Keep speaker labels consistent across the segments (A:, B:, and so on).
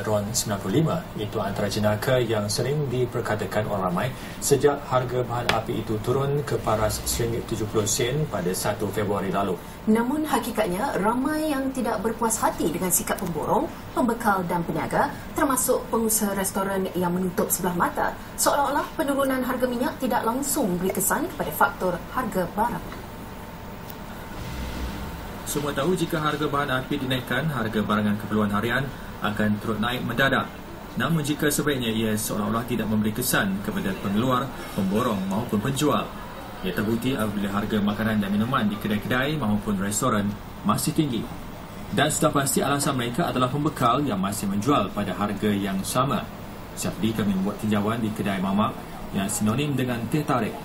A: RON 95 itu antara jenaka yang sering diperkatakan orang ramai sejak harga bahan api itu turun ke paras RM70 pada 1 Februari lalu.
B: Namun hakikatnya ramai yang tidak berpuas hati dengan sikap pemborong, pembekal dan peniaga, termasuk pengusaha restoran yang menutup sebelah mata, seolah-olah penurunan harga minyak tidak langsung beri kesan kepada faktor harga barang.
A: Semua tahu jika harga bahan api dinaikkan, harga barangan keperluan harian akan turut naik mendadak. Namun jika sebaiknya ia seolah-olah tidak memberi kesan kepada pengeluar, pemborong maupun penjual. Ia terbukti apabila harga makanan dan minuman di kedai-kedai maupun restoran masih tinggi. Dan sudah pasti alasan mereka adalah pembekal yang masih menjual pada harga yang sama. Syafdi kami membuat tinjauan di kedai mamak yang sinonim dengan teh tarik.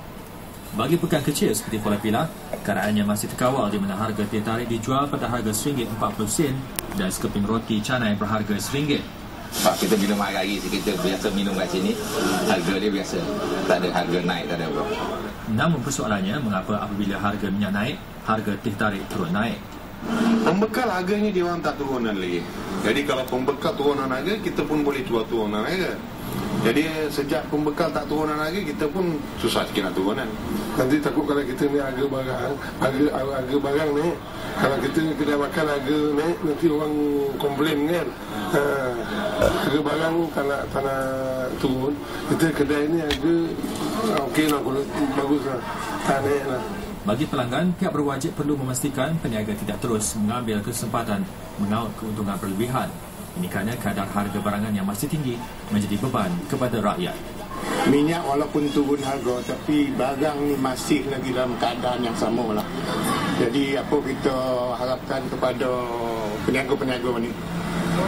A: Bagi pekan kecil seperti Kuala Pilah, keadaannya masih terkawal di mana harga teh tarik dijual pada harga RM40 dan sekeping roti canai berharga RM1.
C: Sebab kita minum hari-hari, kita biasa minum kat sini, harga dia biasa. Tak ada harga naik, tak ada apa.
A: Namun persoalannya, mengapa apabila harga minyak naik, harga teh tarik turun naik?
D: Pembekal harganya dia orang tak turunan lagi. Jadi kalau pembekal turunan harga, kita pun boleh jual turunan harga. Jadi sejak pembekal tak turunan harga, kita pun susah sikit nak turunan. Nanti takut kalau kita ni harga barang ni, kalau kita ni kedai makan harga naik, nanti orang komplain kan. Harga barang tak nak turun, kita kedai ni harga okey lah, bagus lah, tak naik lah.
A: Bagi pelanggan, pihak berwajib perlu memastikan peniaga tidak terus mengambil kesempatan mengaut keuntungan berlebihan. Ini kerana kadar harga barangan yang masih tinggi menjadi beban kepada rakyat.
E: Minyak walaupun turun harga, tapi barang ni masih lagi dalam keadaan yang sama lah. Jadi apa kita harapkan kepada peniaga-peniaga ni,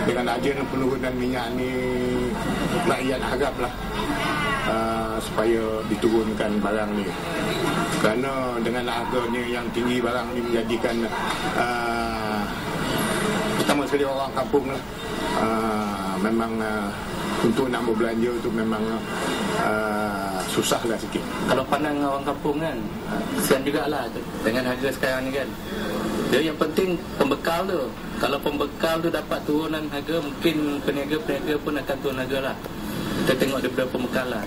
E: dengan adanya penurunan minyak ni, rakyat haraplah supaya diturunkan barang ni. Kerana dengan harganya yang tinggi barang ni menjadikan pertama sekali orang kampung lah, memang untuk nak berbelanja tu memang susah lah sikit.
F: Kalau pandang orang kampung kan, kesian jugalah dengan harga sekarang ni kan. Jadi yang penting pembekal tu. Kalau pembekal tu dapat turunan harga, mungkin peniaga-peniaga pun akan turun harga lah. Kita tengok daripada pembekal lah.